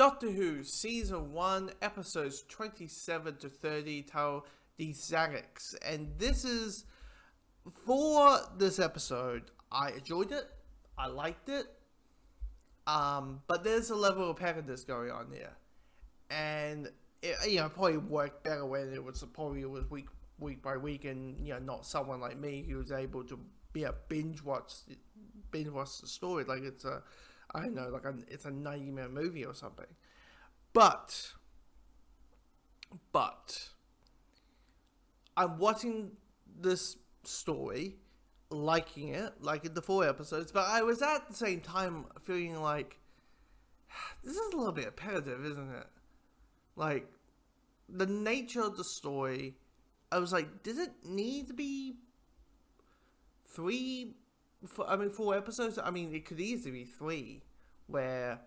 Doctor Who Season 1, Episodes 27 to 30, titled The Aztecs. And this is, for this episode, I enjoyed it, I liked it, but there's a level of pettiness going on here. And, it probably worked better when it was week by week, and, not someone like me who was able to binge watch the story like it's a, I don't know, it's a 90-minute movie or something. But I'm watching this story, liking it, liking the 4 episodes, but I was at the same time feeling like, this is a little bit repetitive, isn't it? Like, the nature of the story, I was like, does it need to be 4 episodes? I mean, it could easily be 3, where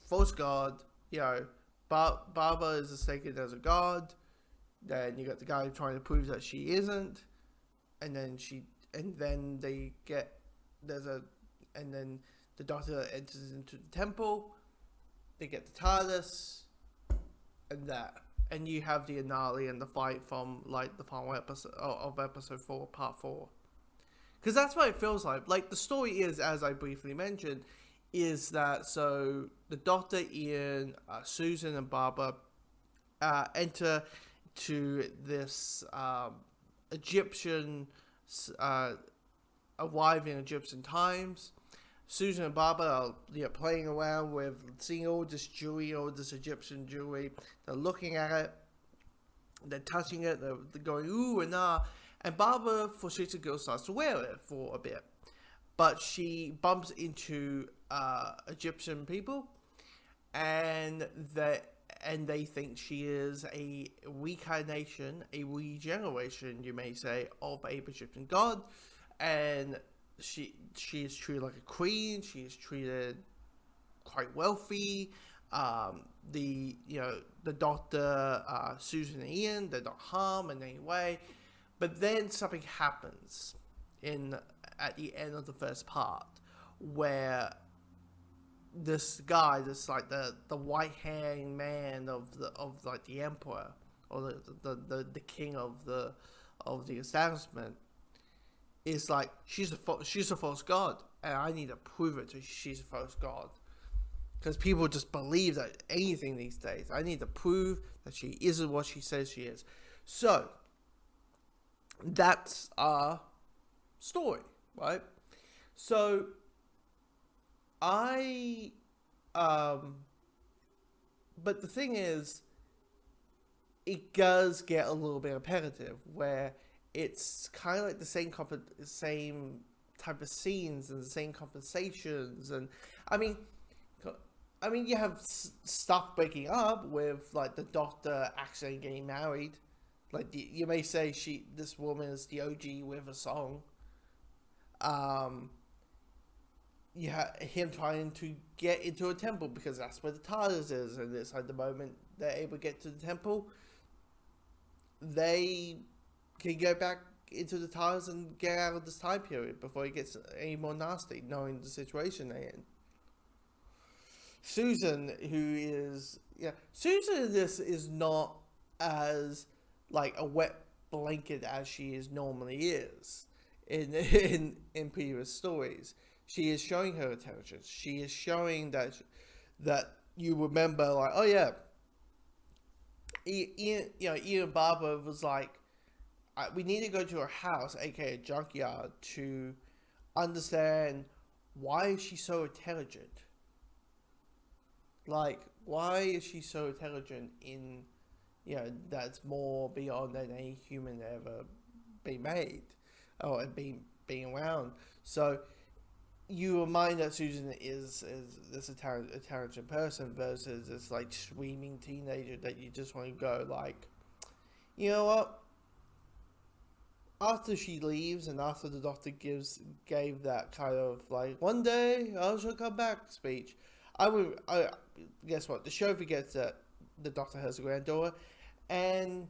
false god, Barbara is mistaken as a god, then you got the guy trying to prove that she isn't, and then the Doctor enters into the temple, they get the TARDIS, and you have the finale and the fight from, like, the final episode of episode 4, part 4. Because that's what it feels like. Like, the story is, as I briefly mentioned, is that, so, the Doctor, Ian, Susan, and Barbara enter to this Egyptian, arrive in Egyptian times. Susan and Barbara are playing around with seeing all this jewelry, all this Egyptian jewelry. They're looking at it, they're touching it, they're going ooh and ah. And Barbara, for shits and giggles, starts to wear it for a bit. But she bumps into Egyptian people, and they think she is a reincarnation, a regeneration, you may say, of a Egyptian god. And she is treated like a queen. She is treated quite wealthy. The Doctor, Susan and Ian, they're not harmed in any way. But then something happens at the end of the first part, where this guy, the white-haired man of the emperor, or the king of the establishment, is like, she's a false god, and I need to prove it to she's a false god. Because people just believe that anything these days. I need to prove that she isn't what she says she is. So, that's our story, right? So, but the thing is, it does get a little bit repetitive, where it's kind of like the same type of scenes and the same conversations, and I mean, you have stuff breaking up with, like, the Doctor actually getting married. Like, you may say this woman is the OG with a song. You have him trying to get into a temple because that's where the TARDIS is, and it's like the moment they're able to get to the temple, they can go back into the TARDIS and get out of this time period before it gets any more nasty, knowing the situation they're in. Susan, Susan in this is not as, like, a wet blanket as she normally is in previous stories. She is showing her intelligence. She is showing that you remember, like, oh yeah, Ian and Barbara was like, we need to go to her house, aka junkyard, to understand why is she so intelligent. Like, why is she so intelligent in, that's more beyond than any human ever been made, or being around. So, you remind that Susan is this intelligent person versus this, like, screaming teenager that you just want to go, like, you know what? After she leaves and after the Doctor gave that kind of, like, one day I shall come back speech, guess what? The show forgets that the Doctor has a granddaughter, and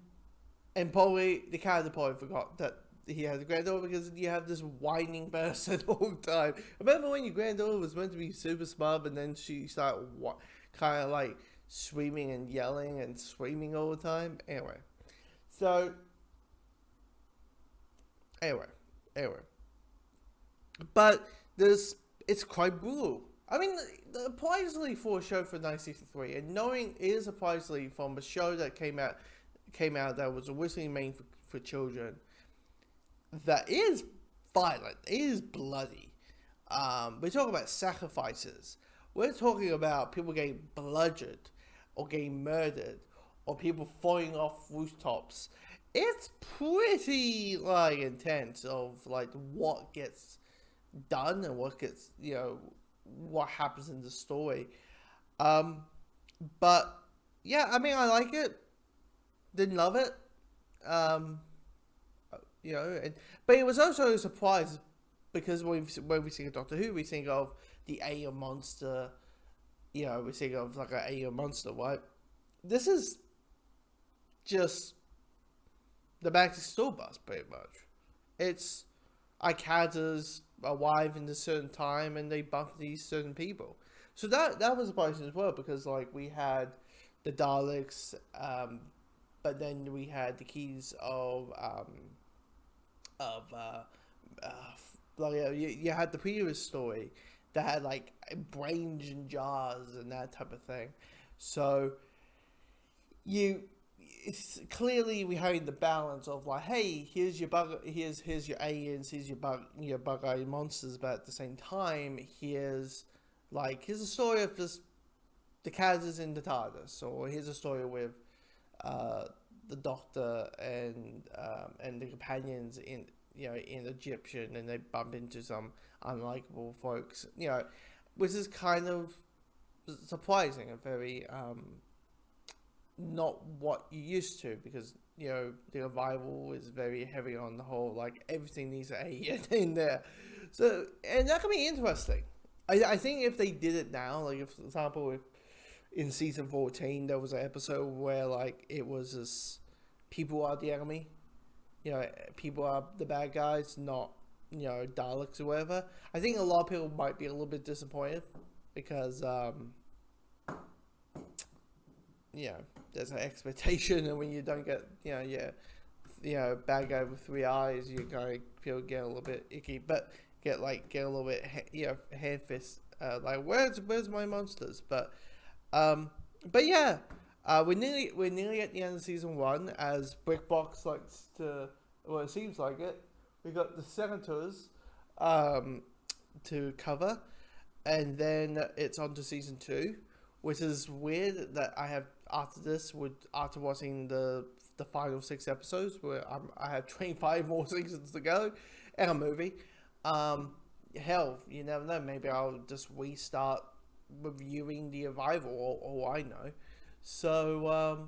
probably the character probably forgot that he has a granddaughter because you have this whining person all the time. Remember when your granddaughter was meant to be super smart, and then she started kind of like screaming and yelling and screaming all the time? So anyway, anyway. But it's quite brutal. I mean, surprisingly for a show from 1963, and knowing it is surprisingly from a show that came out that was originally made for children, that is violent, it is bloody. We're talking about sacrifices. We're talking about people getting bludgeoned, or getting murdered, or people falling off rooftops. It's pretty like intense of like what gets done and what gets, what happens in the story. But yeah, I mean, I like it. Didn't love it. But it was also a surprise because when we think of Doctor Who, we think of the alien monster. We think of like an alien monster, right? This is just the Magic School Bus, pretty much. It's characters arrive in a certain time and they bump these certain people. So that was surprising as well, because like we had the Daleks, but then we had the keys of you had the previous story that had like brains in jars and that type of thing. So it's clearly we having the balance of like, hey, here's your here's your aliens, here's your bug-eyed monsters, but at the same time, here's a story of just the characters in the TARDIS, or here's a story with the Doctor and the companions in Egyptian, and they bump into some unlikable folks, which is kind of surprising and very not what you used to, because the revival is very heavy on the whole, like everything needs an alien in there. So, and that can be interesting. I think if they did it now, like if, for example, if in season 14 there was an episode where like it was this, people are the enemy, people are the bad guys, not Daleks or whatever, I think a lot of people might be a little bit disappointed, because there's an expectation, and when you don't get bad guy with 3 eyes, you kind of feel get a little bit icky, but get a little bit hand fist, like where's my monsters? But yeah, we're nearly at the end of season 1, as Brickbox likes to, well, it seems like it. We got the Senators to cover, and then it's on to season 2, which is weird that I have after watching the final 6 episodes, where I have 25 more seasons to go, and a movie. Hell, you never know. Maybe I'll just restart reviewing the Arrival, or I know. So